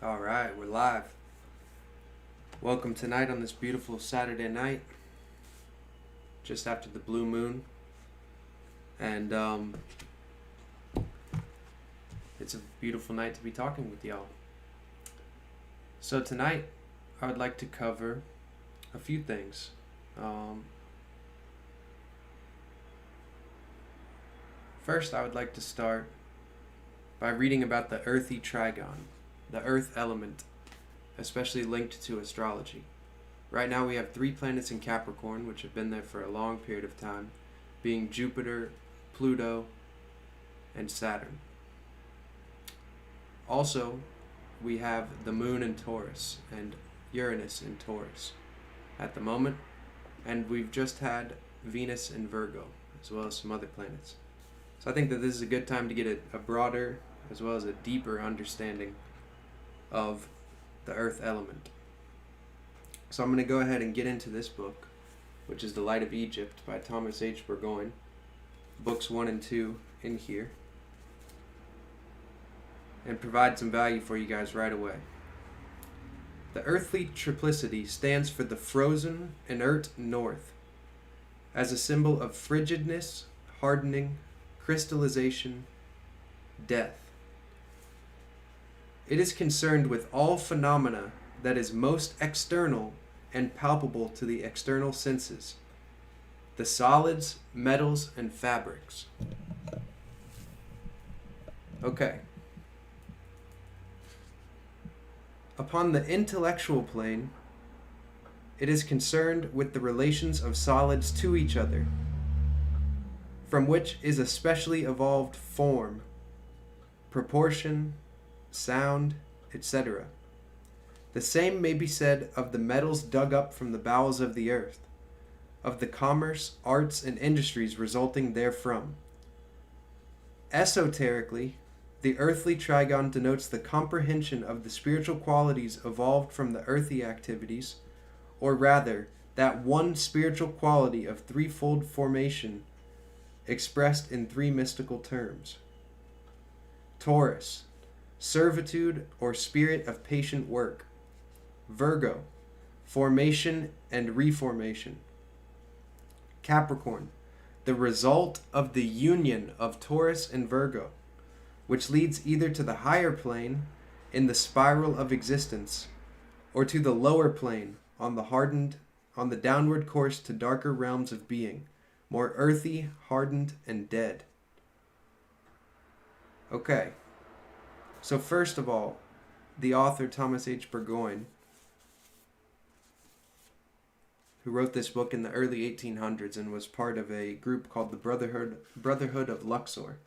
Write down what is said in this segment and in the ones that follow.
All right, we're live. Welcome tonight on this beautiful Saturday night, just after the blue moon. And it's a beautiful night to be talking with y'all. So tonight, I would like to cover a few things. First, I would like to start by reading about the earthy trigon, the earth element, especially linked to astrology. Right now we have 3 planets in Capricorn, which have been there for a long period of time, being Jupiter, Pluto, and Saturn. Also, we have the moon in Taurus and Uranus in Taurus at the moment, and we've just had Venus in Virgo, as well as some other planets. So I think that this is a good time to get a broader as well as a deeper understanding of the earth element. So I'm going to go ahead and get into this book, which is The Light of Egypt by Thomas H. Burgoyne. Books 1 and 2 in here. And provide some value for you guys right away. The earthly triplicity stands for the frozen, inert north, as a symbol of frigidness, hardening, crystallization, death. It is concerned with all phenomena that is most external and palpable to the external senses, the solids, metals, and fabrics. Okay. Upon the intellectual plane, it is concerned with the relations of solids to each other, from which is a specially evolved form, proportion, sound, etc. The same may be said of the metals dug up from the bowels of the earth, of the commerce, arts, and industries resulting therefrom. Esoterically, the earthly trigon denotes the comprehension of the spiritual qualities evolved from the earthy activities, or rather, that one spiritual quality of threefold formation expressed in 3 mystical terms. Taurus, servitude or spirit of patient work. Virgo, formation and reformation. Capricorn, the result of the union of Taurus and Virgo, which leads either to the higher plane in the spiral of existence, or to the lower plane on the downward course to darker realms of being, more earthy, hardened, and dead. Okay. So first of all, the author Thomas H. Burgoyne, who wrote this book in the early 1800s and was part of a group called the Brotherhood of Luxor,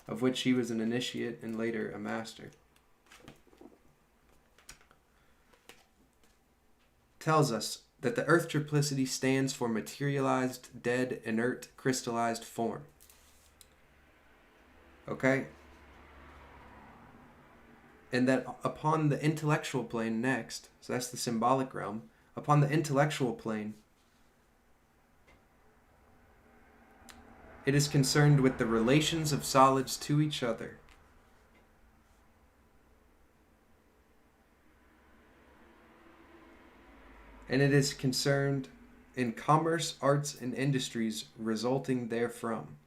of which he was an initiate and later a master, tells us that the earth triplicity stands for materialized, dead, inert, crystallized form. Okay? And that upon the intellectual plane next, so that's the symbolic realm, upon the intellectual plane, it is concerned with the relations of solids to each other. And it is concerned in commerce, arts, and industries resulting therefrom,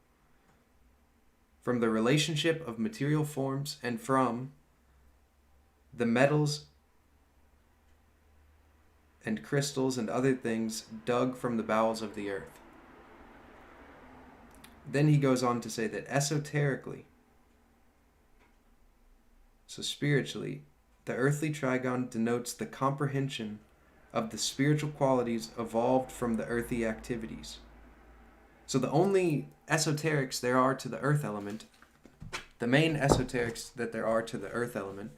from the relationship of material forms and from the metals and crystals and other things dug from the bowels of the earth. Then he goes on to say that esoterically, so spiritually, the earthly trigon denotes the comprehension of the spiritual qualities evolved from the earthy activities. So the only esoterics there are to the earth element, the main esoterics that there are to the earth element,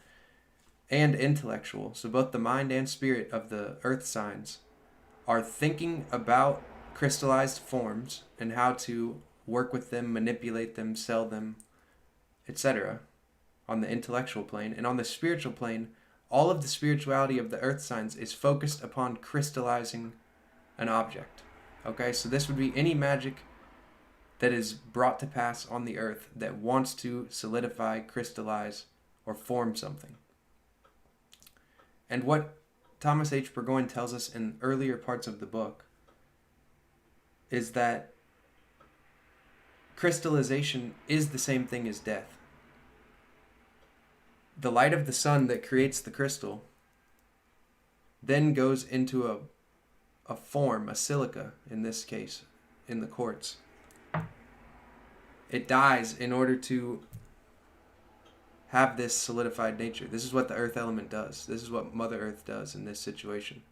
and intellectual, so both the mind and spirit of the earth signs, are thinking about crystallized forms and how to work with them, manipulate them, sell them, etc. on the intellectual plane. And on the spiritual plane, all of the spirituality of the earth signs is focused upon crystallizing an object. Okay, so this would be any magic that is brought to pass on the earth that wants to solidify, crystallize, or form something. And what Thomas H. Burgoyne tells us in earlier parts of the book is that crystallization is the same thing as death. The light of the sun that creates the crystal then goes into a form, a silica in this case, in the quartz. It dies in order to have this solidified nature. This is what the earth element does. This is what Mother Earth does in this situation.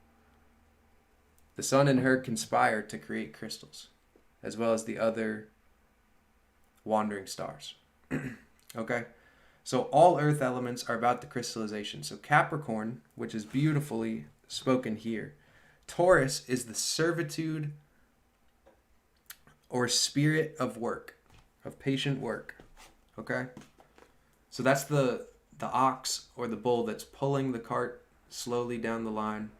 The sun and her conspire to create crystals, as well as the other wandering stars. Okay? So all earth elements are about the crystallization. So Capricorn, which is beautifully spoken here. Taurus is the servitude or spirit of work, of patient work. Okay? So that's the ox or the bull that's pulling the cart slowly down the line,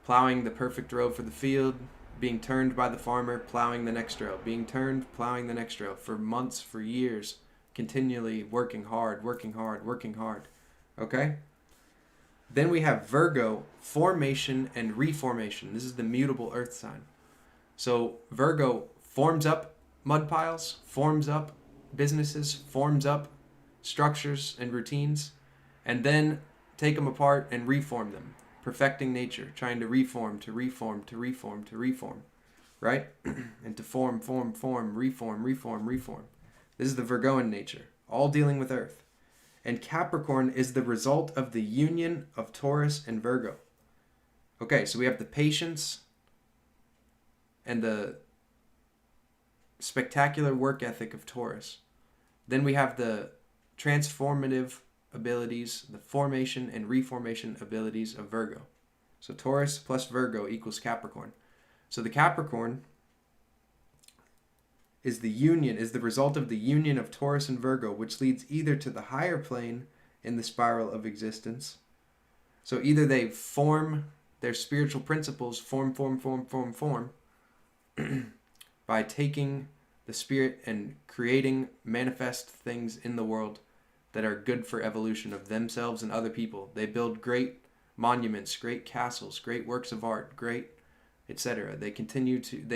plowing the perfect row for the field, being turned by the farmer, plowing the next row, being turned, plowing the next row for months, for years, continually working hard, working hard, working hard. Okay? Then we have Virgo, formation and reformation. This is the mutable earth sign. So Virgo forms up mud piles, forms up businesses, forms up structures and routines, and then take them apart and reform them, perfecting nature, trying to reform, right? And to form, reform. This is the Virgoan nature, all dealing with earth. And Capricorn is the result of the union of Taurus and Virgo. Okay, so we have the patience and the spectacular work ethic of Taurus. Then we have the transformative abilities, the formation and reformation abilities of Virgo. So Taurus plus Virgo equals Capricorn. So the Capricorn is the result of the union of Taurus and Virgo, which leads either to the higher plane in the spiral of existence. So either they form their spiritual principles, form, by taking the spirit and creating manifest things in the world that are good for evolution of themselves and other people. They build great monuments, great castles, great works of art, great etc. They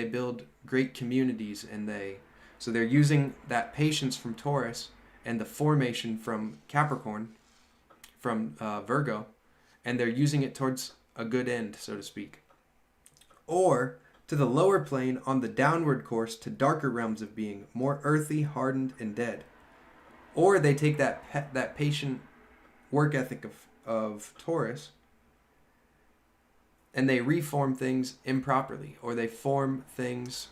build great communities, and so they're using that patience from Taurus and the formation from Capricorn, from Virgo, and they're using it towards a good end, so to speak. Or to the lower plane on the downward course to darker realms of being, more earthy, hardened, and dead. Or they take that patient work ethic of Taurus and they reform things improperly, or they form things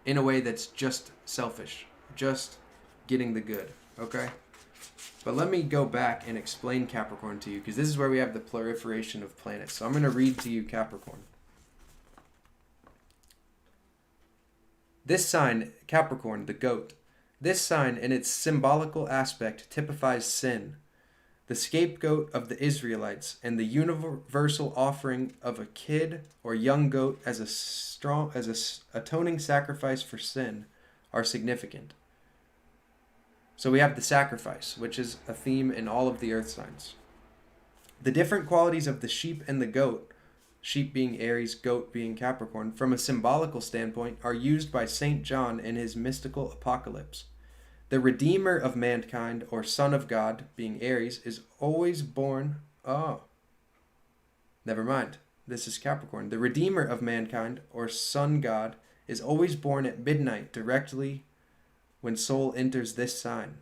in a way that's just selfish, just getting the good, okay? But let me go back and explain Capricorn to you, because this is where we have the proliferation of planets. So I'm going to read to you Capricorn. This sign, Capricorn, the goat, this sign in its symbolical aspect typifies sin, the scapegoat of the Israelites, and the universal offering of a kid or young goat as a atoning sacrifice for sin are significant. So we have the sacrifice, which is a theme in all of the earth signs. The different qualities of the sheep and the goat, sheep being Aries, goat being Capricorn, from a symbolical standpoint, are used by St. John in his mystical apocalypse. The Redeemer of mankind, or Son of God, being Aries, is always born... Never mind. This is Capricorn. The Redeemer of mankind, or Son God, is always born at midnight directly when soul enters this sign,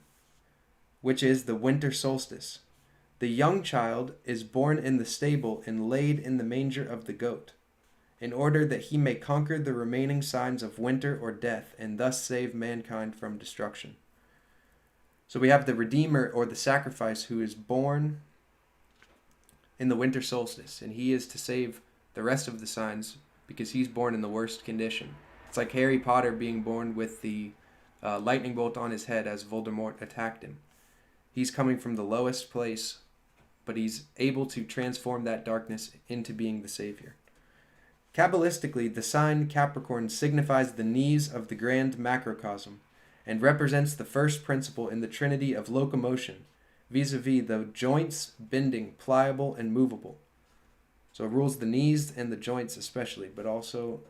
which is the winter solstice. The young child is born in the stable and laid in the manger of the goat, in order that he may conquer the remaining signs of winter or death and thus save mankind from destruction. So we have the Redeemer, or the sacrifice, who is born in the winter solstice, and he is to save the rest of the signs because he's born in the worst condition. It's like Harry Potter being born with the lightning bolt on his head as Voldemort attacked him. He's coming from the lowest place, but he's able to transform that darkness into being the savior. Kabbalistically, the sign Capricorn signifies the knees of the grand macrocosm, and represents the first principle in the trinity of locomotion, vis-a-vis the joints bending, pliable, and movable. So it rules the knees and the joints especially, but also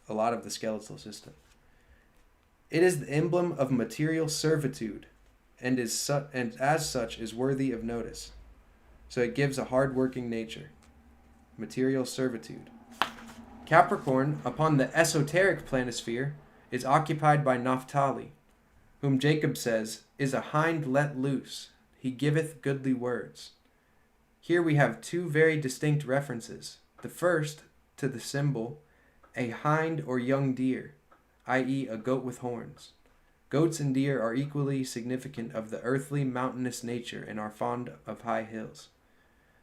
a lot of the skeletal system. It is the emblem of material servitude and as such is worthy of notice. So it gives a hard-working nature. Material servitude. Capricorn, upon the esoteric planisphere, is occupied by Naphtali, whom Jacob says, is a hind let loose. He giveth goodly words. Here we have two very distinct references. The first to the symbol, a hind or young deer, i.e. a goat with horns. Goats and deer are equally significant of the earthly mountainous nature and are fond of high hills.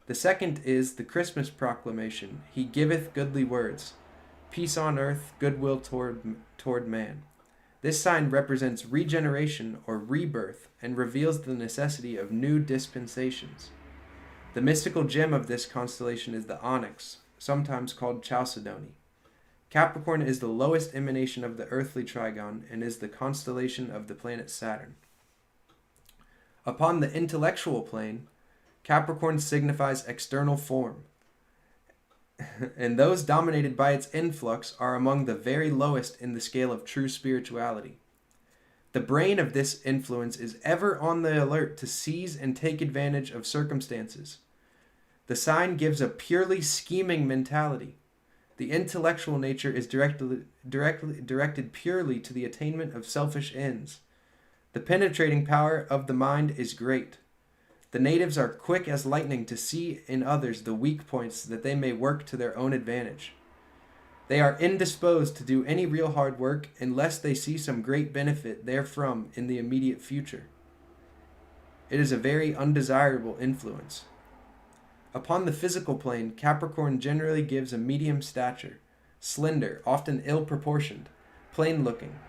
The second is the Christmas proclamation, he giveth goodly words, peace on earth, goodwill toward man. This sign represents regeneration or rebirth and reveals the necessity of new dispensations. The mystical gem of this constellation is the onyx, sometimes called Chalcedony. Capricorn is the lowest emanation of the earthly trigon and is the constellation of the planet Saturn. Upon the intellectual plane, Capricorn signifies external form, and those dominated by its influx are among the very lowest in the scale of true spirituality. The brain of this influence is ever on the alert to seize and take advantage of circumstances. The sign gives a purely scheming mentality. The intellectual nature is directed purely to the attainment of selfish ends. The penetrating power of the mind is great. The natives are quick as lightning to see in others the weak points that they may work to their own advantage. They are indisposed to do any real hard work unless they see some great benefit therefrom in the immediate future. It is a very undesirable influence. Upon the physical plane, Capricorn generally gives a medium stature, slender, often ill-proportioned, plain-looking,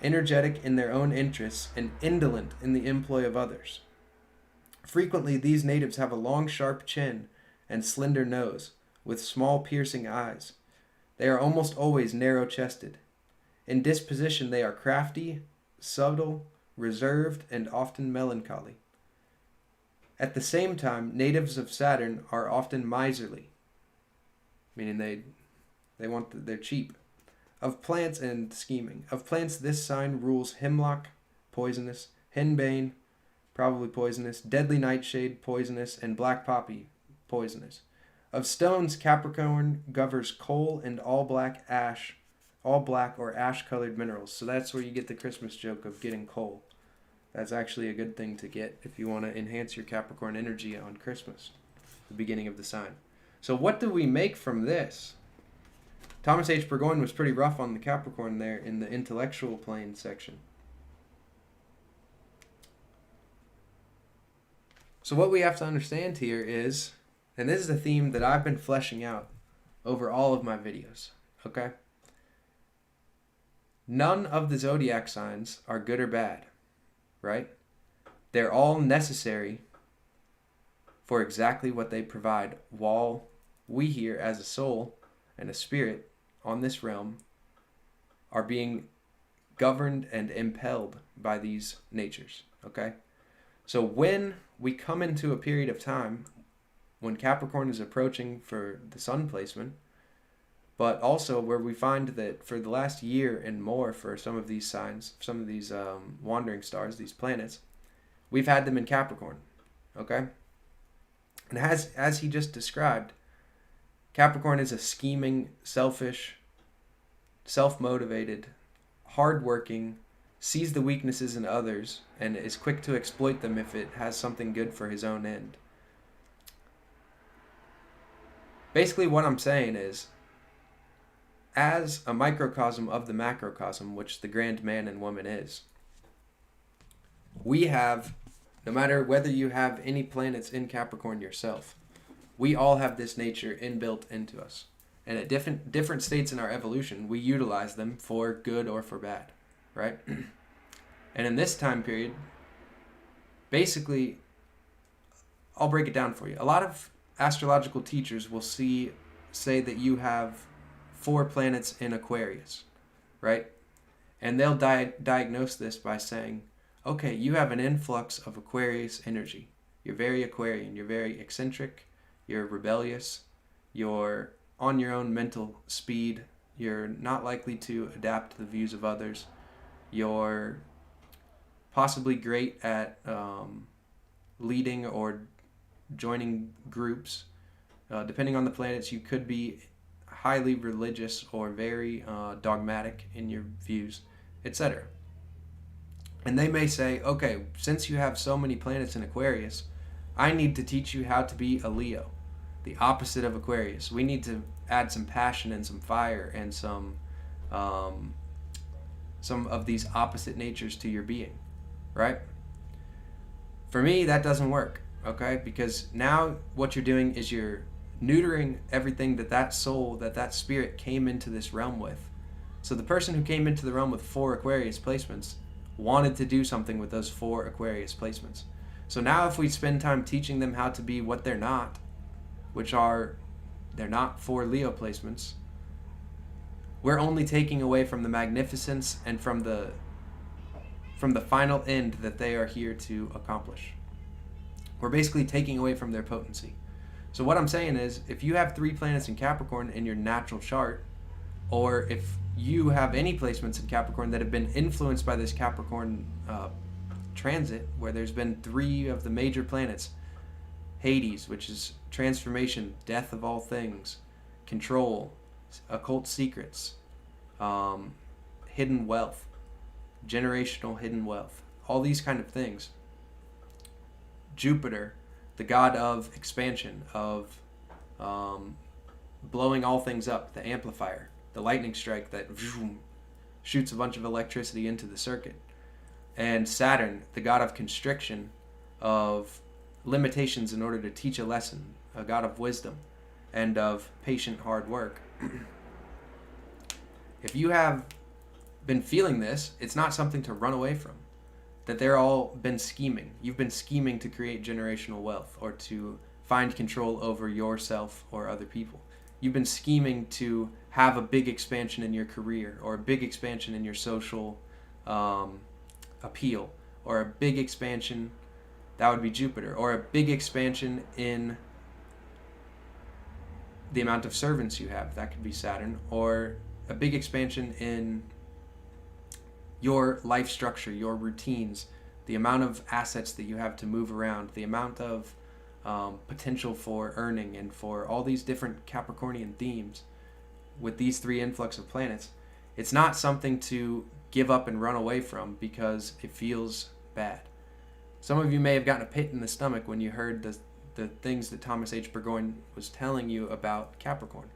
energetic in their own interests, and indolent in the employ of others. Frequently, these natives have a long, sharp chin and slender nose, with small, piercing eyes. They are almost always narrow-chested. In disposition, they are crafty, subtle, reserved, and often melancholy. At the same time, natives of Saturn are often miserly, meaning they're cheap. Of plants and scheming. Of plants, this sign rules hemlock, poisonous, henbane, probably poisonous, deadly nightshade, poisonous, and black poppy, poisonous. Of stones, Capricorn governs coal and all black or ash-colored minerals. So that's where you get the Christmas joke of getting coal. That's actually a good thing to get if you want to enhance your Capricorn energy on Christmas, the beginning of the sign. So what do we make from this? Thomas H. Burgoyne was pretty rough on the Capricorn there in the intellectual plane section. So what we have to understand here is, and this is a theme that I've been fleshing out over all of my videos, okay? None of the zodiac signs are good or bad, right? They're all necessary for exactly what they provide, while we here as a soul and a spirit on this realm are being governed and impelled by these natures, okay? So when we come into a period of time when Capricorn is approaching for the sun placement, but also where we find that for the last year and more for some of these signs, some of these wandering stars, these planets, we've had them in Capricorn, okay? And as he just described, Capricorn is a scheming, selfish, self-motivated, hardworking, sees the weaknesses in others, and is quick to exploit them if it has something good for his own end. Basically what I'm saying is, as a microcosm of the macrocosm, which the grand man and woman is, we have, no matter whether you have any planets in Capricorn yourself, we all have this nature inbuilt into us. And at different states in our evolution, we utilize them for good or for bad, right? And in this time period, basically, I'll break it down for you. A lot of astrological teachers will say that you have 4 planets in Aquarius, right? And they'll diagnose this by saying, okay, you have an influx of Aquarius energy. You're very Aquarian. You're very eccentric. You're rebellious. You're on your own mental speed. You're not likely to adapt to the views of others. You're possibly great at leading or joining groups. Depending on the planets, you could be highly religious or very dogmatic in your views, etc. And they may say, okay, since you have so many planets in Aquarius, I need to teach you how to be a Leo, the opposite of Aquarius. We need to add some passion and some fire and some of these opposite natures to your being, right? For me, that doesn't work, okay? Because now what you're doing is you're neutering everything that soul, that spirit came into this realm with. So the person who came into the realm with 4 Aquarius placements wanted to do something with those 4 Aquarius placements. So now if we spend time teaching them how to be what they're not, they're not 4 Leo placements, we're only taking away from the magnificence and from the final end that they are here to accomplish. We're basically taking away from their potency. So what I'm saying is, if you have 3 planets in Capricorn in your natural chart, or if you have any placements in Capricorn that have been influenced by this Capricorn transit, where there's been 3 of the major planets, Hades, which is transformation, death of all things, control, occult secrets, hidden wealth, generational hidden wealth, all these kind of things. Jupiter, the god of expansion, of blowing all things up, the amplifier, the lightning strike that shoots a bunch of electricity into the circuit. And Saturn, the god of constriction, of limitations in order to teach a lesson, a god of wisdom and of patient hard work. If you have been feeling this, it's not something to run away from. That they're all been scheming. You've been scheming to create generational wealth or to find control over yourself or other people. You've been scheming to have a big expansion in your career or a big expansion in your social appeal, or a big expansion, that would be Jupiter, or a big expansion in the amount of servants you have, that could be Saturn, or a big expansion in your life structure, your routines, the amount of assets that you have to move around, the amount of potential for earning, and for all these different Capricornian themes with these 3 influx of planets. It's not something to give up and run away from because it feels bad. Some of you may have gotten a pit in the stomach when you heard the things that Thomas H. Burgoyne was telling you about Capricorn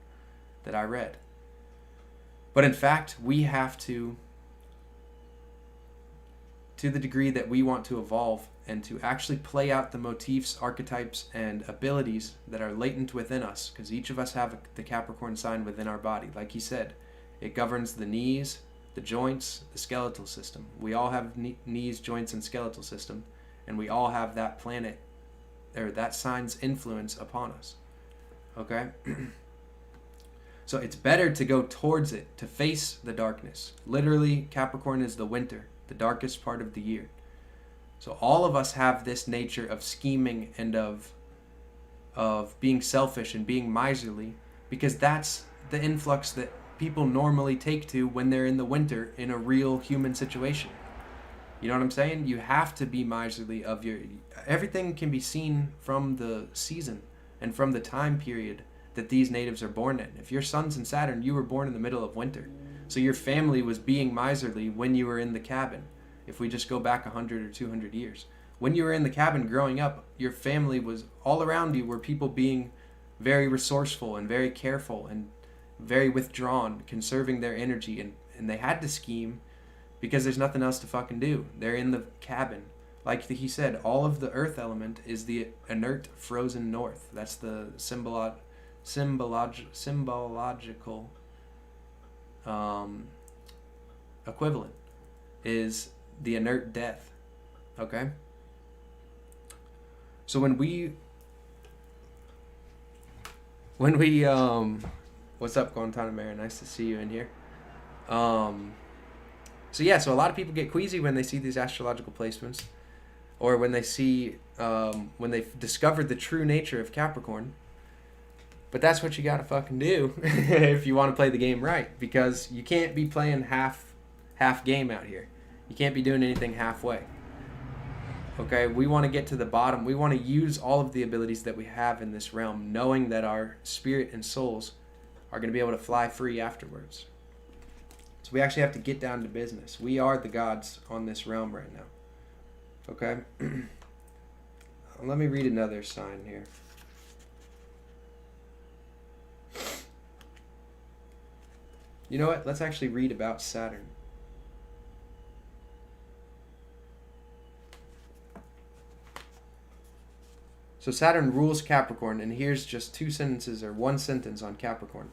that I read. But in fact, we have to the degree that we want to evolve and to actually play out the motifs, archetypes, and abilities that are latent within us, because each of us have the Capricorn sign within our body. Like he said, it governs the knees, the joints, the skeletal system. We all have knees, joints, and skeletal system, and we all have that planet, or that sign's influence upon us. Okay? So it's better to go towards it, to face the darkness. Literally, Capricorn is the winter, the darkest part of the year. So all of us have this nature of scheming and of being selfish and being miserly, because that's the influx that people normally take to when they're in the winter in a real human situation. You know what I'm saying? You have to be miserly of your... Everything can be seen from the season and from the time period that these natives are born in. If your sun's in Saturn, you were born in the middle of winter. So your family was being miserly when you were in the cabin. If we just go back 100 or 200 years. When you were in the cabin growing up, your family was all around you were people being very resourceful and very careful and very withdrawn, conserving their energy, and they had to scheme because there's nothing else to fucking do. They're in the cabin. Like he said, all of the earth element is the inert frozen north. That's the symbological equivalent is the inert death. Okay? So when we what's up, Guantanamera? Nice to see you in here. So a lot of people get queasy when they see these astrological placements, or when they see when they've discovered the true nature of Capricorn. But that's what you gotta fucking do if you want to play the game right, because you can't be playing half game out here. You can't be doing anything halfway. Okay, we want to get to the bottom. We want to use all of the abilities that we have in this realm, knowing that our spirit and souls are going to be able to fly free afterwards. So we actually have to get down to business. We are the gods on this realm right now. Okay? Let me read another sign here. You know what? Let's actually read about Saturn. So Saturn rules Capricorn, and here's just two sentences or one sentence on Capricorn.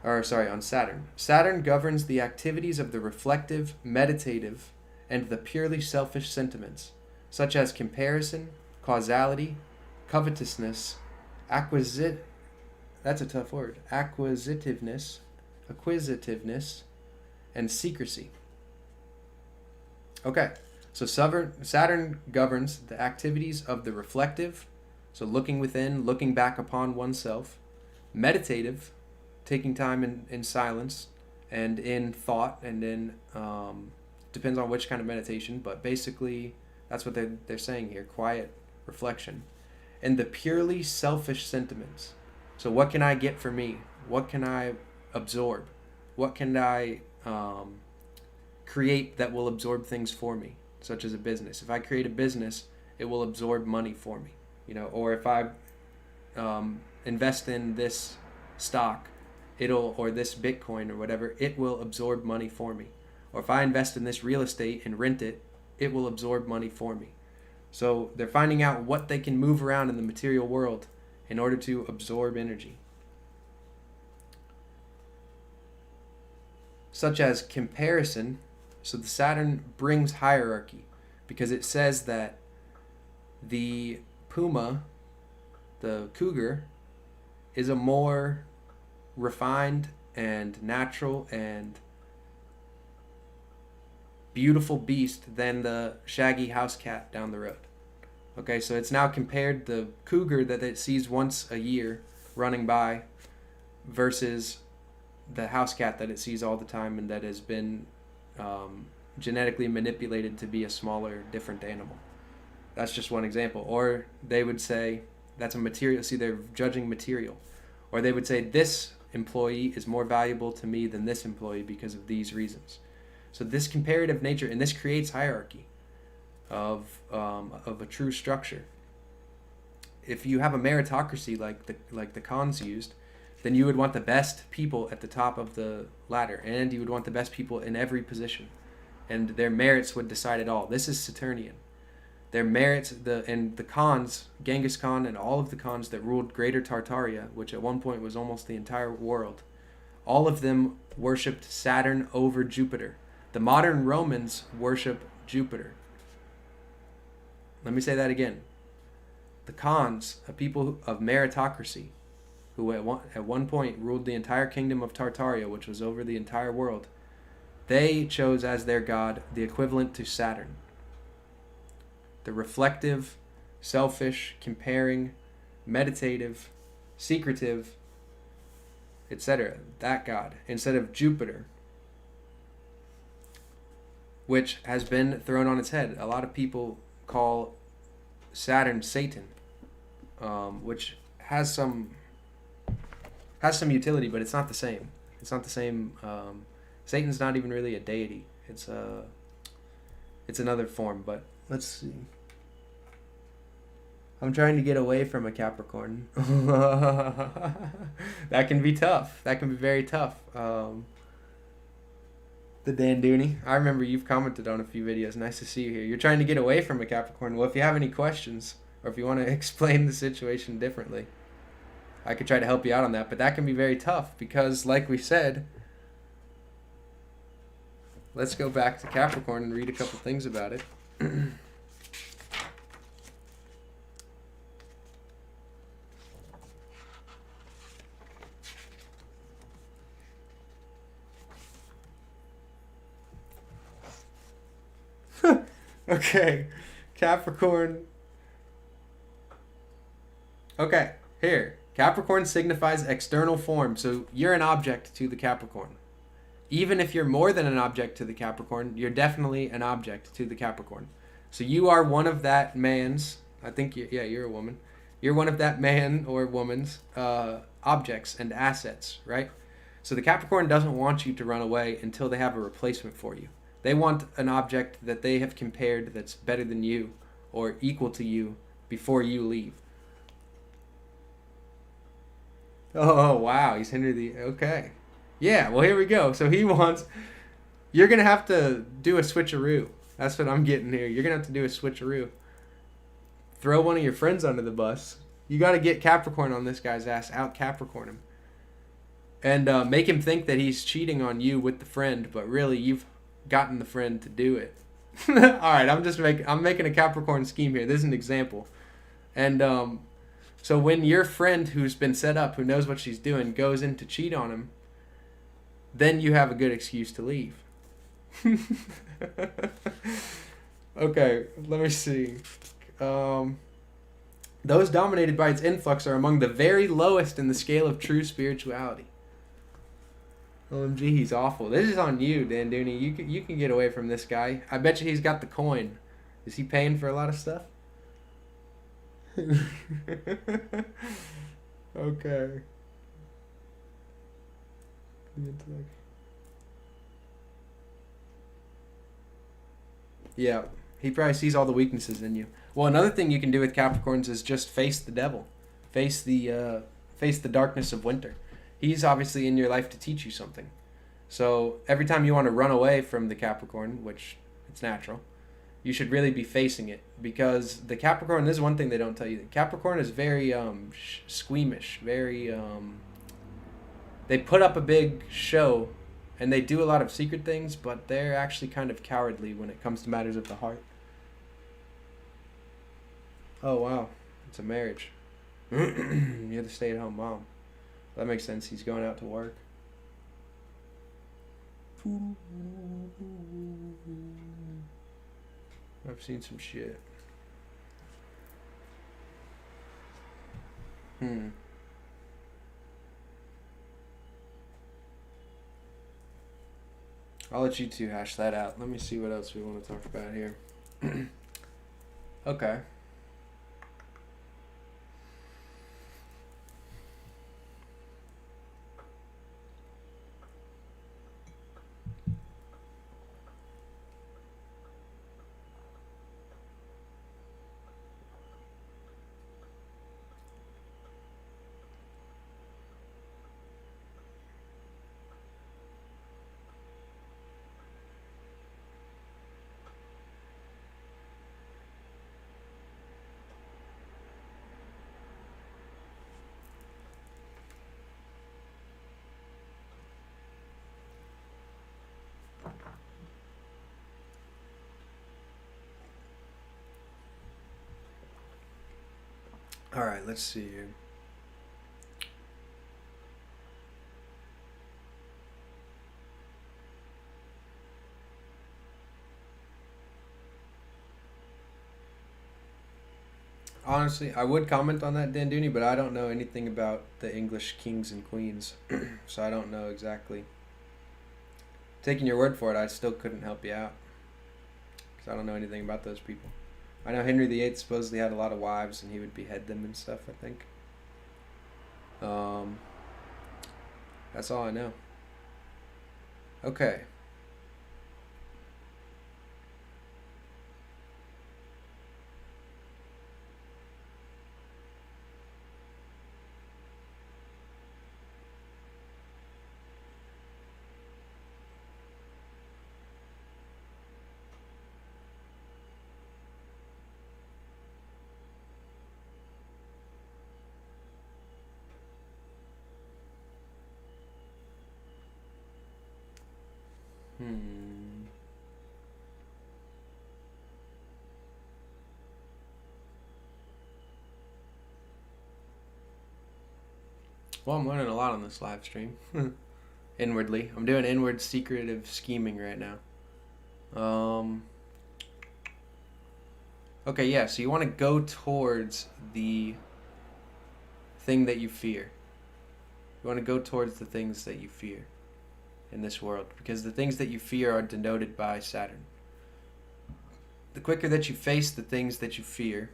On Saturn. Saturn governs the activities of the reflective, meditative, and the purely selfish sentiments, such as comparison, causality, covetousness, that's a tough word, acquisitiveness, and secrecy. Okay, so Saturn governs the activities of the reflective, so looking within, looking back upon oneself, meditative, taking time in silence and in thought and in, depends on which kind of meditation, but basically that's what they're saying here, quiet reflection. And the purely selfish sentiments. So what can I get for me? What can I absorb? What can I create that will absorb things for me, such as a business? If I create a business, it will absorb money for me, or if I invest in this stock, or this Bitcoin or whatever, it will absorb money for me. Or if I invest in this real estate and rent it, it will absorb money for me. So they're finding out what they can move around in the material world in order to absorb energy. Such as comparison. So the Saturn brings hierarchy, because it says that the puma, the cougar, is a more refined and natural and beautiful beast than the shaggy house cat down the road. Okay, so it's now compared the cougar that it sees once a year running by versus the house cat that it sees all the time and that has been genetically manipulated to be a smaller, different animal. That's just one example. Or they would say that's a material. See, they're judging material. Or they would say this employee is more valuable to me than this employee because of these reasons. So this comparative nature, and this creates hierarchy of a true structure. If you have a meritocracy like the cons used, then you would want the best people at the top of the ladder, and you would want the best people in every position, and their merits would decide it all. This is Saturnian. Their merits, the cons, Genghis Khan and all of the cons that ruled Greater Tartaria, which at one point was almost the entire world, all of them worshipped Saturn over Jupiter. The modern Romans worship Jupiter. Let me say that again. The cons, a people of meritocracy, who at one point ruled the entire kingdom of Tartaria, which was over the entire world, they chose as their god the equivalent to Saturn. The reflective, selfish, comparing, meditative, secretive, etc. That god, instead of Jupiter, which has been thrown on its head. A lot of people call Saturn Satan, which has some utility, but it's not the same. It's not the same. Satan's not even really a deity. It's another form. But let's see. I'm trying to get away from a Capricorn. That can be tough. That can be very tough. The Dan Dooney. I remember you've commented on a few videos. Nice to see you here. You're trying to get away from a Capricorn. Well, if you have any questions, or if you want to explain the situation differently, I could try to help you out on that. But that can be very tough because, like we said, let's go back to Capricorn and read a couple things about it. Okay, Capricorn. Okay, here. Capricorn signifies external form, so you're an object to the Capricorn. Even if you're more than an object to the Capricorn, you're definitely an object to the Capricorn. So you are one of that man's, I think, you're a woman. You're one of that man or woman's objects and assets, right? So the Capricorn doesn't want you to run away until they have a replacement for you. They want an object that they have compared that's better than you or equal to you before you leave. Oh, wow. He's Henry the... Okay. Yeah, well, here we go. So he wants... You're going to have to do a switcheroo. That's what I'm getting here. You're going to have to do a switcheroo. Throw one of your friends under the bus. You got to get Capricorn on this guy's ass. Out Capricorn him. And make him think that he's cheating on you with the friend, but really you've gotten the friend to do it. All right, I'm making a Capricorn scheme here. This is an example. And so when your friend who's been set up, who knows what she's doing, goes in to cheat on him, then you have a good excuse to leave. Okay, let me see. Those dominated by its influx are among the very lowest in the scale of true spirituality. OMG, he's awful. This is on you, Dan Dooney. You can get away from this guy. I bet you he's got the coin. Is he paying for a lot of stuff? Okay. Yeah, he probably sees all the weaknesses in you. Well, another thing you can do with Capricorns is just face the devil, face the darkness of winter. He's obviously in your life to teach you something. So every time you want to run away from the Capricorn, which it's natural, you should really be facing it, because the Capricorn, this is one thing they don't tell you. The Capricorn is very squeamish, very they put up a big show and they do a lot of secret things, but they're actually kind of cowardly when it comes to matters of the heart. Oh wow, it's a marriage. You're the stay-at-home mom. That makes sense. He's going out to work. I've seen some shit. I'll let you two hash that out. Let me see what else we want to talk about here. Okay. All right, let's see here. Honestly, I would comment on that, Dan Dooney, but I don't know anything about the English kings and queens, so I don't know exactly. Taking your word for it, I still couldn't help you out, because I don't know anything about those people. I know Henry VIII supposedly had a lot of wives, and he would behead them and stuff, I think. That's all I know. Okay. Well, I'm learning a lot on this live stream. Inwardly. I'm doing inward secretive scheming right now. Okay, yeah, so you want to go towards the thing that you fear. You want to go towards the things that you fear in this world, because the things that you fear are denoted by Saturn. The quicker that you face the things that you fear,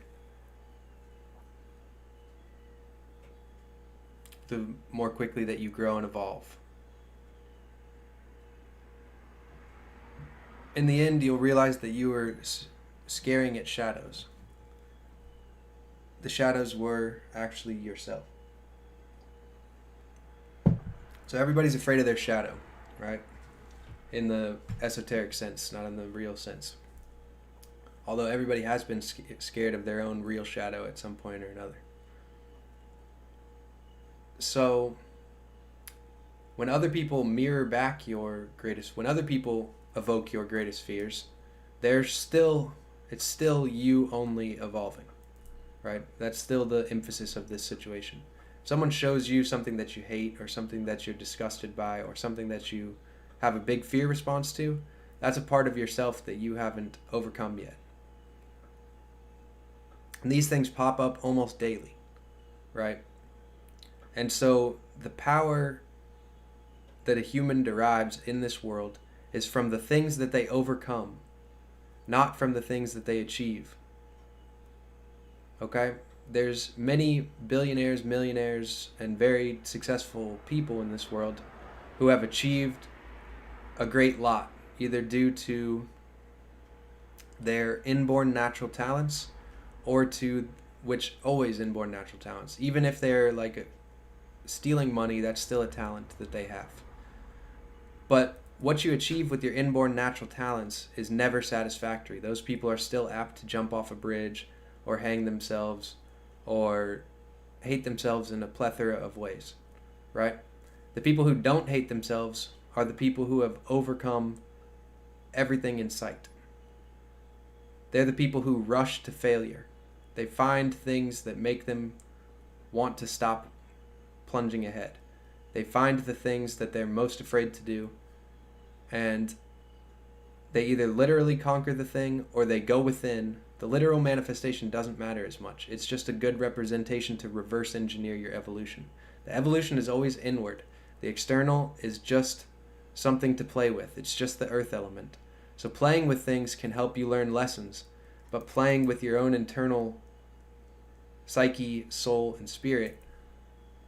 the more quickly that you grow and evolve. In the end, you'll realize that you were scaring at shadows. The shadows were actually yourself. So everybody's afraid of their shadow, right? In the esoteric sense, not in the real sense. Although everybody has been scared of their own real shadow at some point or another. So when other people mirror back when other people evoke your greatest fears, it's still you only evolving, right? That's still the emphasis of this situation. If someone shows you something that you hate, or something that you're disgusted by, or something that you have a big fear response to, that's a part of yourself that you haven't overcome yet. And these things pop up almost daily, right? And so the power that a human derives in this world is from the things that they overcome, not from the things that they achieve. Okay? There's many billionaires, millionaires, and very successful people in this world who have achieved a great lot, either due to their inborn natural talents, or to always inborn natural talents. Even if they're like stealing money, that's still a talent that they have. But what you achieve with your inborn natural talents is never satisfactory. Those people are still apt to jump off a bridge, or hang themselves, or hate themselves in a plethora of ways, right? The people who don't hate themselves are the people who have overcome everything in sight. They're the people who rush to failure. They find things that make them want to stop plunging ahead. They find the things that they're most afraid to do, and they either literally conquer the thing, or they go within. The literal manifestation doesn't matter as much. It's just a good representation to reverse engineer your evolution. The evolution is always inward. The external is just something to play with. It's just the earth element. So playing with things can help you learn lessons, but playing with your own internal psyche, soul, and spirit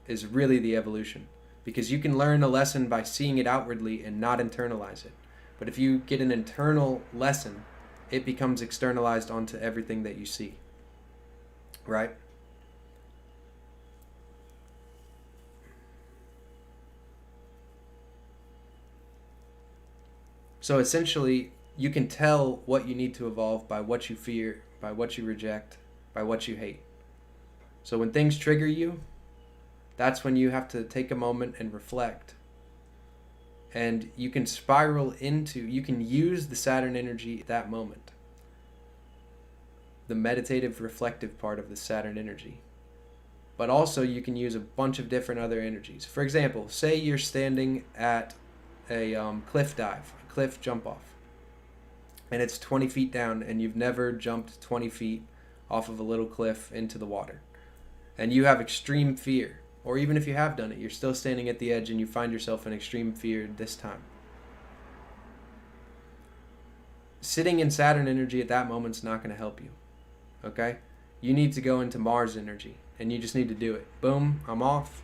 is really the evolution. Because you can learn a lesson by seeing it outwardly and not internalize it. But if you get an internal lesson, it becomes externalized onto everything that you see. Right? So essentially, you can tell what you need to evolve by what you fear, by what you reject, by what you hate. So when things trigger you, that's when you have to take a moment and reflect. And you can you can use the Saturn energy at that moment. The meditative, reflective part of the Saturn energy. But also you can use a bunch of different other energies. For example, say you're standing at a cliff jump off. And it's 20 feet down, and you've never jumped 20 feet off of a little cliff into the water. And you have extreme fear. Or even if you have done it, you're still standing at the edge and you find yourself in extreme fear this time. Sitting in Saturn energy at that moment's not going to help you. Okay? You need to go into Mars energy, and you just need to do it. Boom, I'm off.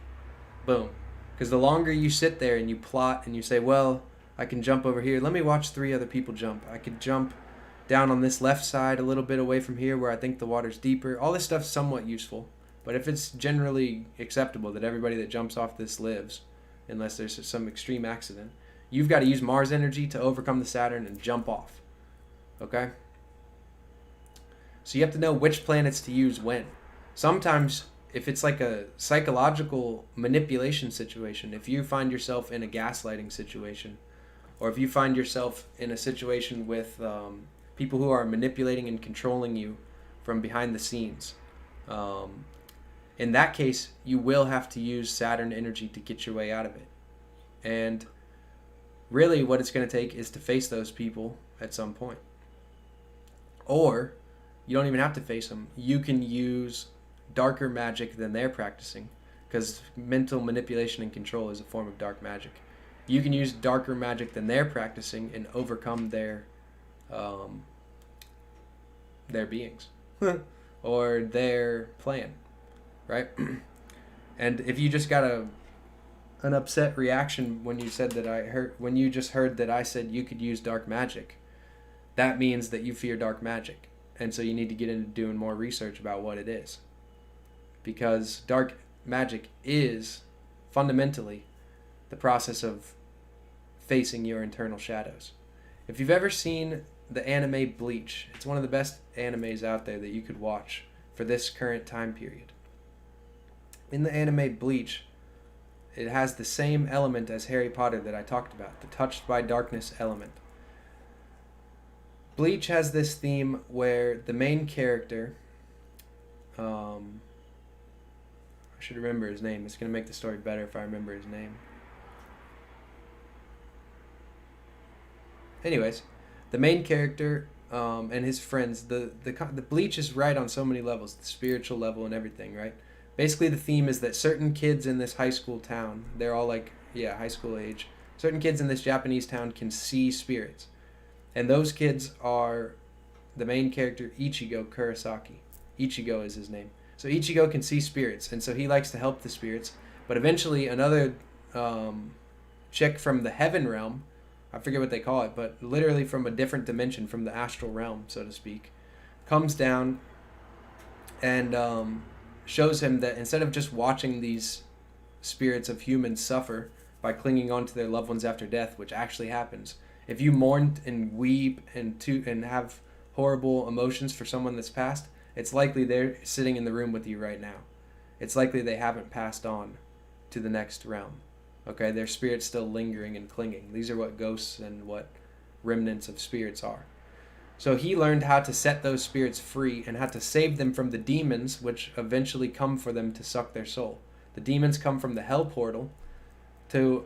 Boom. Because the longer you sit there and you plot and you say, well, I can jump over here. Let me watch 3 other people jump. I could jump down on this left side a little bit away from here where I think the water's deeper. All this stuff's somewhat useful. But if it's generally acceptable that everybody that jumps off this lives, unless there's some extreme accident, you've got to use Mars energy to overcome the Saturn and jump off. Okay? So you have to know which planets to use when. Sometimes, if it's like a psychological manipulation situation, if you find yourself in a gaslighting situation, or if you find yourself in a situation with people who are manipulating and controlling you from behind the scenes, in that case, you will have to use Saturn energy to get your way out of it. And really what it's going to take is to face those people at some point. Or you don't even have to face them. You can use darker magic than they're practicing because mental manipulation and control is a form of dark magic. You can use darker magic than they're practicing and overcome their beings or their plan, right? And if you just got an upset reaction when you just heard that I said you could use dark magic, that means that you fear dark magic, and so you need to get into doing more research about what it is, because dark magic is fundamentally the process of facing your internal shadows. If you've ever seen the anime Bleach, it's one of the best animes out there that you could watch for this current time period. In the anime Bleach, it has the same element as Harry Potter that I talked about, the touched by darkness element. Bleach has this theme where the main character, I should remember his name. It's going to make the story better if I remember his name. Anyways, the main character and his friends, the Bleach is right on so many levels, the spiritual level and everything, right? Basically, the theme is that certain kids in this high school town, they're all like, high school age, certain kids in this Japanese town can see spirits. And those kids are the main character, Ichigo Kurosaki. Ichigo is his name. So Ichigo can see spirits, and so he likes to help the spirits. But eventually another chick from the heaven realm, I forget what they call it, but literally from a different dimension, from the astral realm, so to speak, comes down and shows him that instead of just watching these spirits of humans suffer by clinging on to their loved ones after death, which actually happens, if you mourn and weep and have horrible emotions for someone that's passed, it's likely they're sitting in the room with you right now. It's likely they haven't passed on to the next realm. Okay, their spirit's still lingering and clinging. These are what ghosts and what remnants of spirits are. So he learned how to set those spirits free and how to save them from the demons, which eventually come for them to suck their soul. The demons come from the hell portal to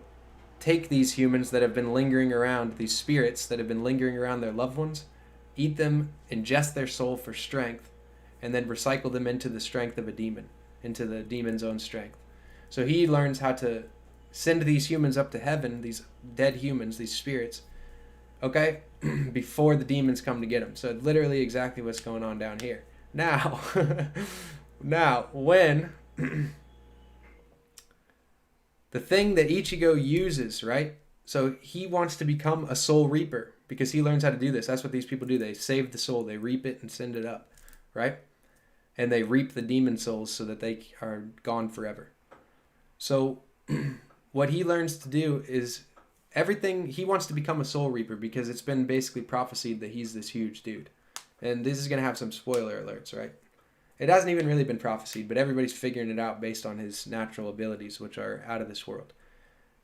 take these humans that have been lingering around, these spirits that have been lingering around their loved ones, eat them, ingest their soul for strength, and then recycle them into the strength of a demon, into the demon's own strength. So he learns how to send these humans up to heaven, these dead humans, these spirits, okay, before the demons come to get them. So literally exactly what's going on down here. Now, when the thing that Ichigo uses, right? So he wants to become a soul reaper because he learns how to do this. That's what these people do. They save the soul. They reap it and send it up, right? And they reap the demon souls so that they are gone forever. So what he learns to do is everything. He wants to become a soul reaper because it's been basically prophesied that he's this huge dude. And this is going to have some spoiler alerts, right? It hasn't even really been prophesied, but everybody's figuring it out based on his natural abilities, which are out of this world.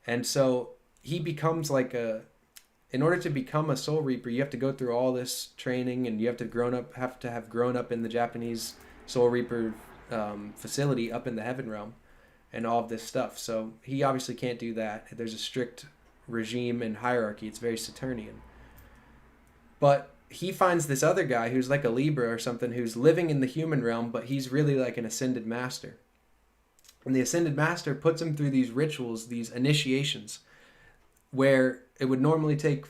And so he becomes in order to become a soul reaper, you have to go through all this training, and you have to have grown up in the Japanese soul reaper facility up in the heaven realm and all of this stuff. So he obviously can't do that. There's a strict regime and hierarchy. It's very Saturnian. But he finds this other guy who's like a Libra or something, who's living in the human realm, but he's really like an ascended master. And the ascended master puts him through these rituals, these initiations, where it would normally take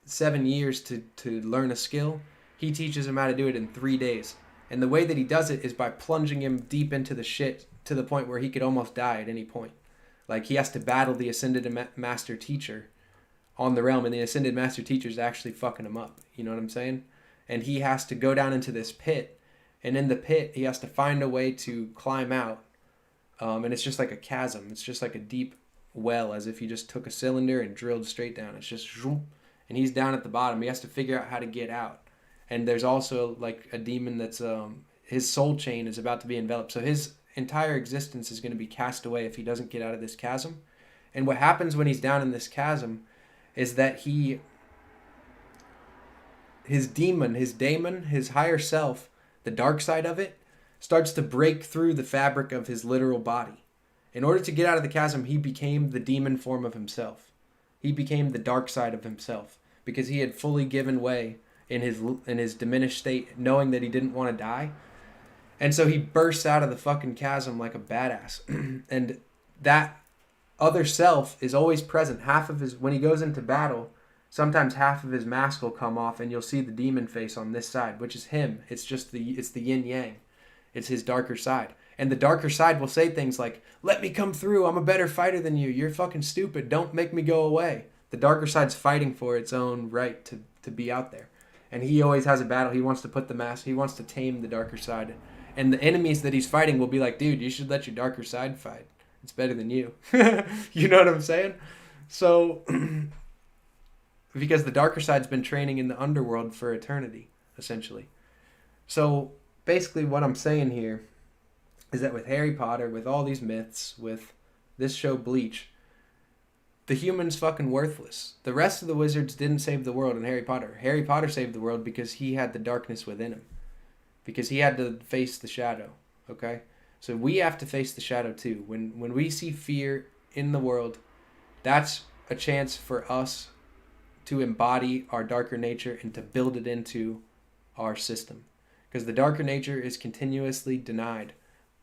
7 years to learn a skill. He teaches him how to do it in 3 days. And the way that he does it is by plunging him deep into the shit to the point where he could almost die at any point. Like, he has to battle the ascended master teacher on the realm, and the ascended master teacher is actually fucking him up. You know what I'm saying? And he has to go down into this pit, and in the pit he has to find a way to climb out. And it's just like a chasm. It's just like a deep well, as if you just took a cylinder and drilled straight down. It's just zoom, and he's down at the bottom. He has to figure out how to get out. And there's also like a demon that's his soul chain is about to be enveloped. So his entire existence is going to be cast away if he doesn't get out of this chasm. And what happens when he's down in this chasm is that his daemon, his higher self, the dark side of it, starts to break through the fabric of his literal body. In order to get out of the chasm, he became the demon form of himself. He became the dark side of himself because he had fully given way in his diminished state, knowing that he didn't want to die. And so he bursts out of the fucking chasm like a badass. And that other self is always present. Half of his, when he goes into battle, sometimes half of his mask will come off and you'll see the demon face on this side, which is him. It's just it's the yin yang. It's his darker side. And the darker side will say things like, let me come through. I'm a better fighter than you. You're fucking stupid. Don't make me go away. The darker side's fighting for its own right to be out there. And he always has a battle. He wants to put the mask. He wants to tame the darker side. And the enemies that he's fighting will be like, dude, you should let your darker side fight. It's better than you. You know what I'm saying? So, because the darker side's been training in the underworld for eternity, essentially. So, basically what I'm saying here is that with Harry Potter, with all these myths, with this show Bleach, the human's fucking worthless. The rest of the wizards didn't save the world in Harry Potter. Harry Potter saved the world because he had the darkness within him. Because he had to face the shadow, okay? So we have to face the shadow too. When we see fear in the world, that's a chance for us to embody our darker nature and to build it into our system. Because the darker nature is continuously denied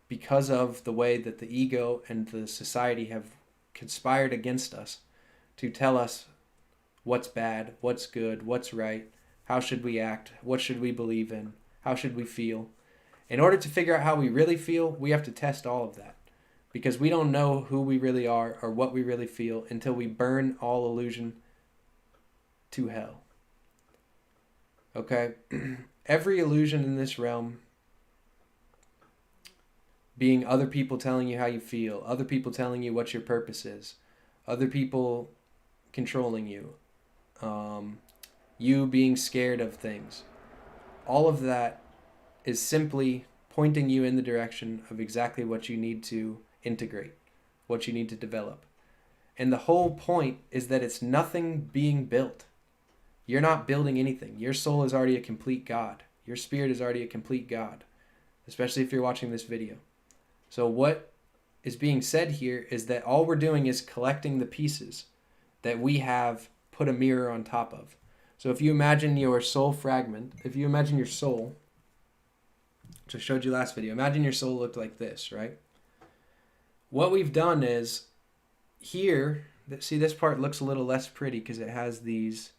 because of the way that the ego and the society have conspired against us to tell us what's bad, what's good, what's right, how should we act, what should we believe in, how should we feel. In order to figure out how we really feel, we have to test all of that. Because we don't know who we really are or what we really feel until we burn all illusion to hell. Okay? Every illusion in this realm, being other people telling you how you feel, other people telling you what your purpose is, other people controlling you, you being scared of things, all of that is simply pointing you in the direction of exactly what you need to integrate, what you need to develop. And the whole point is that it's nothing being built. You're not building anything. Your soul is already a complete God. Your spirit is already a complete God, especially if you're watching this video. So what is being said here is that all we're doing is collecting the pieces that we have put a mirror on top of. So if you imagine your soul fragment, if you imagine your soul, which I showed you last video, imagine your soul looked like this, right? What we've done is here, see this part looks a little less pretty because it has these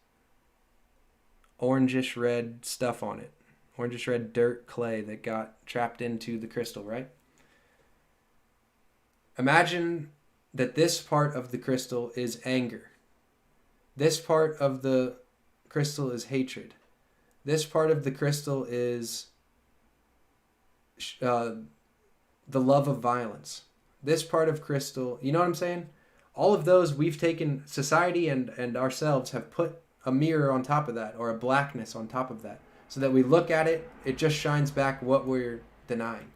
orangish red stuff on it. Orangish red dirt clay that got trapped into the crystal, right? Imagine that this part of the crystal is anger. This part of the crystal is hatred. This part of the crystal is the love of violence. This part of crystal, you know what I'm saying? All of those we've taken, society and ourselves have put a mirror on top of that, or a blackness on top of that, so that we look at it, it just shines back what we're denying.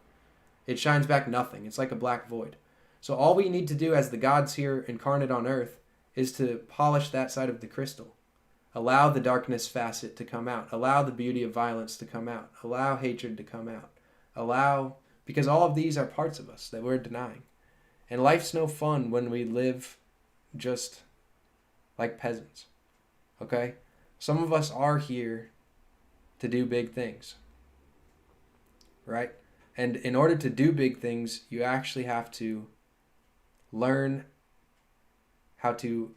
It shines back nothing. It's like a black void. So all we need to do as the gods here incarnate on earth is to polish that side of the crystal. Allow the darkness facet to come out. Allow the beauty of violence to come out. Allow hatred to come out. Because all of these are parts of us that we're denying. And life's no fun when we live just like peasants. Okay? Some of us are here to do big things. Right? And in order to do big things, you actually have to learn how to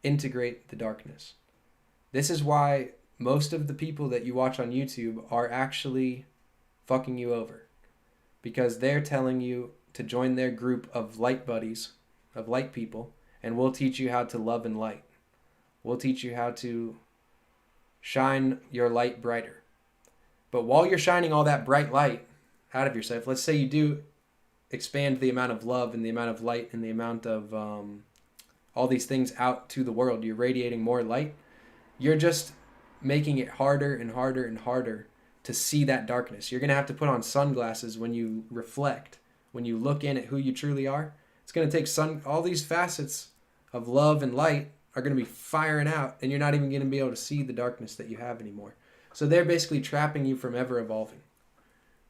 integrate the darkness. This is why most of the people that you watch on YouTube are actually fucking you over. Because they're telling you to join their group of light buddies, of light people, and we'll teach you how to love and light. We'll teach you how to shine your light brighter. But while you're shining all that bright light out of yourself, let's say you do expand the amount of love and the amount of light and the amount of all these things out to the world. You're radiating more light. You're just making it harder and harder and harder to see that darkness. You're going to have to put on sunglasses when you reflect, when you look in at who you truly are. It's going to take all these facets of love and light are going to be firing out, and you're not even going to be able to see the darkness that you have anymore. So they're basically trapping you from ever evolving,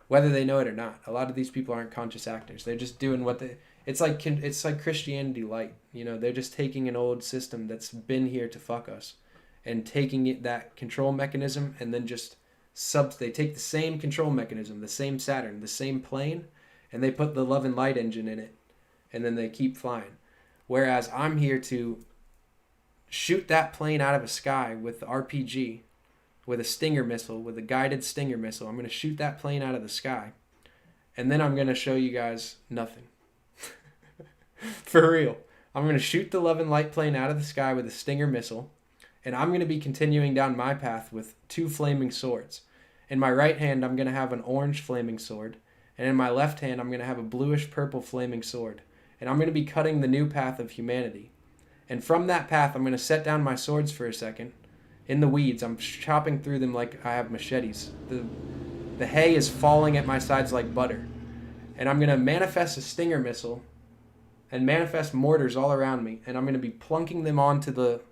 whether they know it or not. A lot of these people aren't conscious actors. They're just doing what they... It's like Christianity light. You know, they're just taking an old system that's been here to fuck us and taking that control mechanism and then just they take the same control mechanism, the same Saturn, the same plane, and they put the love and light engine in it, and then they keep flying. Whereas I'm here to shoot that plane out of the sky with the RPG, with a Stinger missile, with a guided Stinger missile. I'm going to shoot that plane out of the sky, and then I'm going to show you guys nothing. For real. I'm going to shoot the love and light plane out of the sky with a Stinger missile, and I'm going to be continuing down my path with 2 flaming swords. In my right hand, I'm going to have an orange flaming sword, and in my left hand, I'm going to have a bluish-purple flaming sword. And I'm going to be cutting the new path of humanity. And from that path, I'm going to set down my swords for a second. In the weeds, I'm chopping through them like I have machetes. The hay is falling at my sides like butter. And I'm going to manifest a Stinger missile and manifest mortars all around me. And I'm going to be plunking them onto the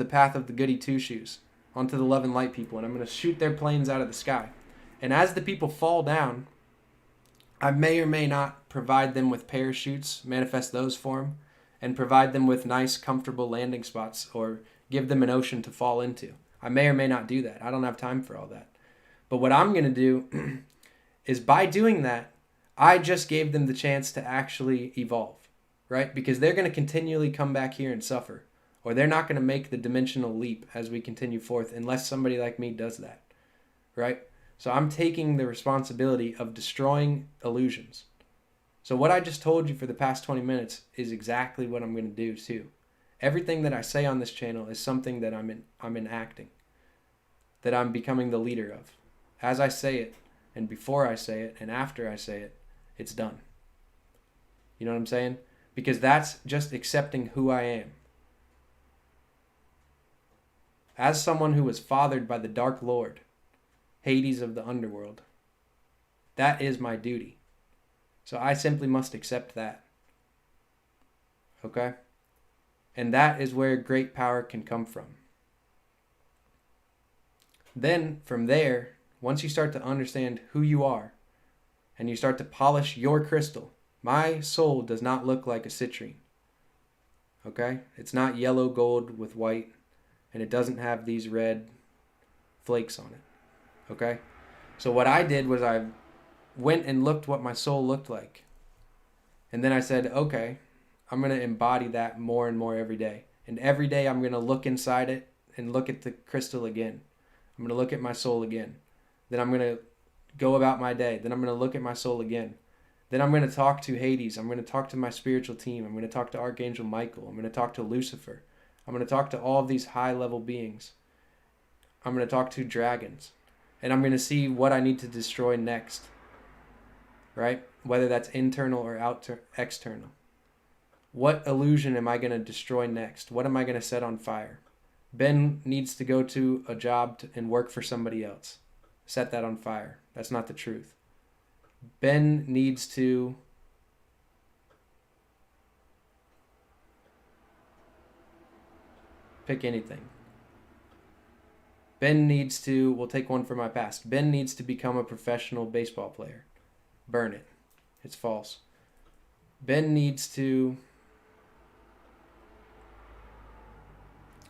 path of the goody two-shoes, onto the love and light people. And I'm going to shoot their planes out of the sky. And as the people fall down, I may or may not provide them with parachutes, manifest those for them, and provide them with nice, comfortable landing spots, or give them an ocean to fall into. I may or may not do that. I don't have time for all that. But what I'm going to do is, by doing that, I just gave them the chance to actually evolve, right? Because they're going to continually come back here and suffer, or they're not going to make the dimensional leap as we continue forth unless somebody like me does that, right? So I'm taking the responsibility of destroying illusions. So what I just told you for the past 20 minutes is exactly what I'm going to do too. Everything that I say on this channel is something that I'm enacting, that I'm becoming the leader of. As I say it, and before I say it, and after I say it, it's done. You know what I'm saying? Because that's just accepting who I am. As someone who was fathered by the Dark Lord, Hades of the underworld, that is my duty. So I simply must accept that. Okay? And that is where great power can come from. Then, from there, once you start to understand who you are, and you start to polish your crystal, my soul does not look like a citrine. Okay? It's not yellow gold with white, and it doesn't have these red flakes on it. Okay? So what I did was I went and looked what my soul looked like. And then I said, okay, I'm going to embody that more and more every day. And every day I'm going to look inside it and look at the crystal again. I'm going to look at my soul again. Then I'm going to go about my day. Then I'm going to look at my soul again. Then I'm going to talk to Hades. I'm going to talk to my spiritual team. I'm going to talk to Archangel Michael. I'm going to talk to Lucifer. I'm going to talk to all of these high-level beings. I'm going to talk to dragons. And I'm going to see what I need to destroy next. Right? Whether that's internal or external. What illusion am I going to destroy next? What am I going to set on fire? Ben needs to go to a job and work for somebody else. Set that on fire. That's not the truth. Ben needs to pick anything. Ben needs to, we'll take one from my past. Ben needs to become a professional baseball player. Burn it. It's false. Ben needs to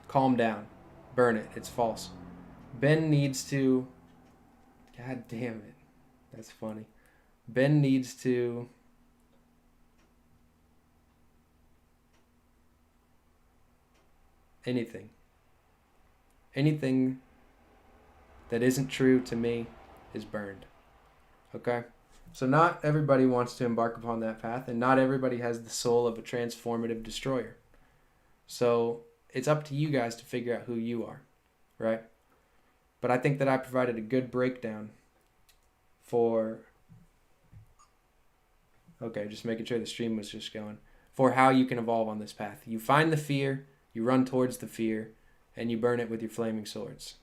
calm down. Burn it. It's false. Ben needs to, God damn it. That's funny. Ben needs to anything. Anything that isn't true to me is burned. Okay? So not everybody wants to embark upon that path, and not everybody has the soul of a transformative destroyer. So it's up to you guys to figure out who you are, right? But I think that I provided a good breakdown for, okay, just making sure the stream was just going, for how you can evolve on this path. You find the fear, you run towards the fear, and you burn it with your flaming swords,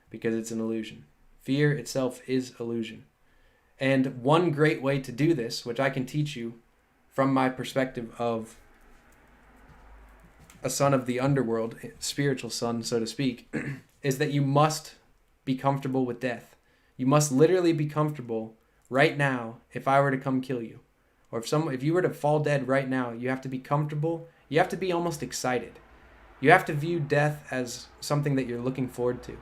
because it's an illusion. Fear itself is illusion. And one great way to do this, which I can teach you from my perspective of a son of the underworld, spiritual son, so to speak, is that you must be comfortable with death. You must literally be comfortable right now if I were to come kill you. Or if you were to fall dead right now, you have to be comfortable. You have to be almost excited. You have to view death as something that you're looking forward to.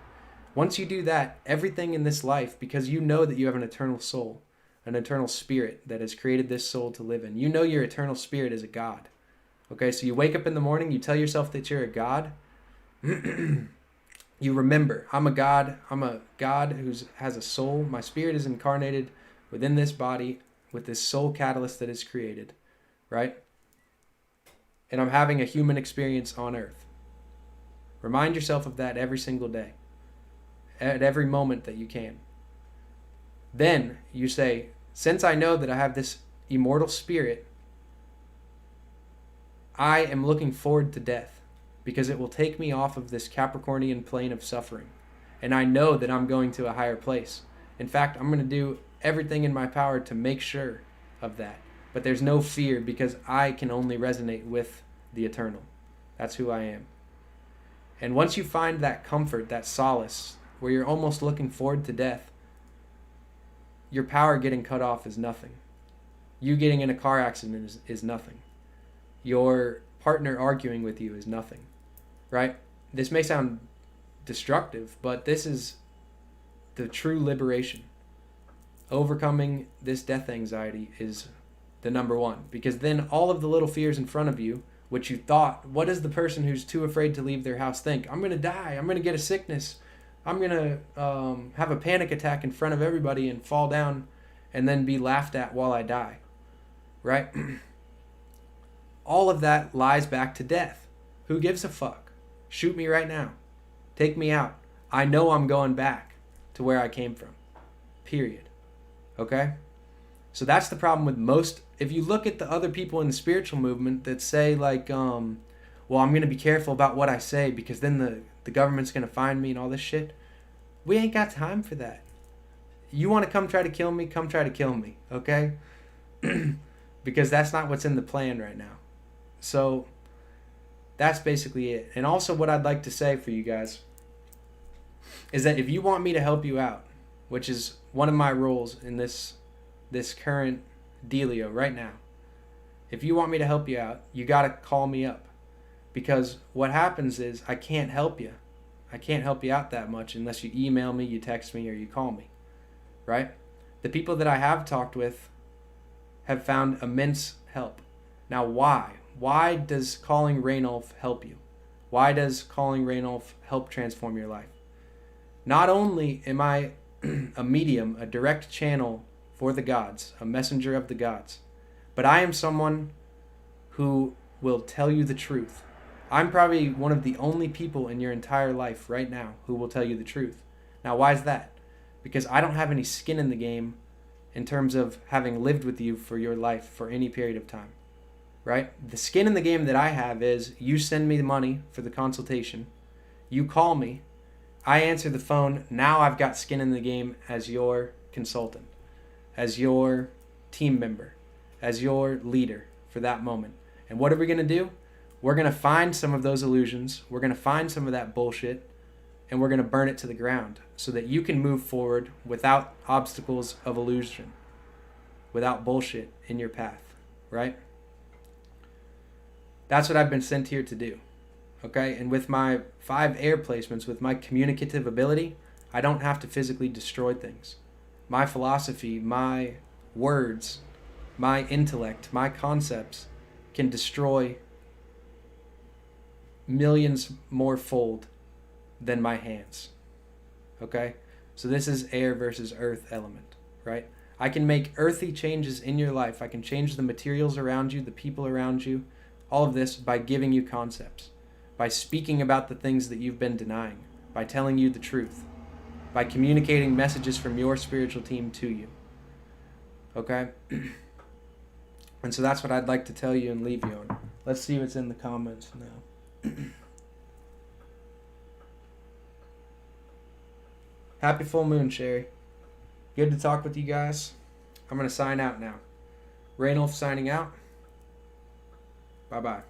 Once you do that, everything in this life, because you know that you have an eternal soul, an eternal spirit that has created this soul to live in. You know your eternal spirit is a God. Okay, so you wake up in the morning, you tell yourself that you're a God. You remember, I'm a God who has a soul. My spirit is incarnated within this body with this soul catalyst that is created, right? And I'm having a human experience on earth. Remind yourself of that every single day, at every moment that you can. Then you say, since I know that I have this immortal spirit, I am looking forward to death because it will take me off of this Capricornian plane of suffering. And I know that I'm going to a higher place. In fact, I'm going to do everything in my power to make sure of that. But there's no fear because I can only resonate with the eternal. That's who I am. And once you find that comfort, that solace, where you're almost looking forward to death, your power getting cut off is nothing. You getting in a car accident is nothing. Your partner arguing with you is nothing, right? This may sound destructive, but this is the true liberation. Overcoming this death anxiety is the number one, because then all of the little fears in front of you, which you thought, what does the person who's too afraid to leave their house think? I'm going to die. I'm going to get a sickness. I'm going to have a panic attack in front of everybody and fall down and then be laughed at while I die, right? All of that lies back to death. Who gives a fuck? Shoot me right now. Take me out. I know I'm going back to where I came from. Period. Okay? So that's the problem with most. If you look at the other people in the spiritual movement that say like, well, I'm going to be careful about what I say because then the government's going to find me and all this shit. We ain't got time for that. You want to come try to kill me? Come try to kill me. Okay? Because that's not what's in the plan right now. So that's basically it. And also what I'd like to say for you guys is that if you want me to help you out, which is one of my roles in this current dealio right now, if you want me to help you out, you got to call me up. Because what happens is I can't help you. I can't help you out that much unless you email me, you text me, or you call me. Right? The people that I have talked with have found immense help. Now, why? Why does calling Raynolf help you? Why does calling Raynolf help transform your life? Not only am I a medium, a direct channel for the gods, a messenger of the gods, but I am someone who will tell you the truth. I'm probably one of the only people in your entire life right now who will tell you the truth. Now, why is that? Because I don't have any skin in the game in terms of having lived with you for your life for any period of time. Right? The skin in the game that I have is you send me the money for the consultation, you call me, I answer the phone, now I've got skin in the game as your consultant, as your team member, as your leader for that moment. And what are we going to do? We're going to find some of those illusions, we're going to find some of that bullshit, and we're going to burn it to the ground so that you can move forward without obstacles of illusion, without bullshit in your path, right? That's what I've been sent here to do, okay? And with my 5 air placements, with my communicative ability, I don't have to physically destroy things. My philosophy, my words, my intellect, my concepts can destroy millions more fold than my hands, okay? So this is air versus earth element, right? I can make earthy changes in your life. I can change the materials around you, the people around you, all of this by giving you concepts, by speaking about the things that you've been denying, by telling you the truth, by communicating messages from your spiritual team to you. Okay? And so that's what I'd like to tell you and leave you on. Let's see what's in the comments now. Happy full moon, Sherry. Good to talk with you guys. I'm going to sign out now. Raynolf signing out. Bye-bye.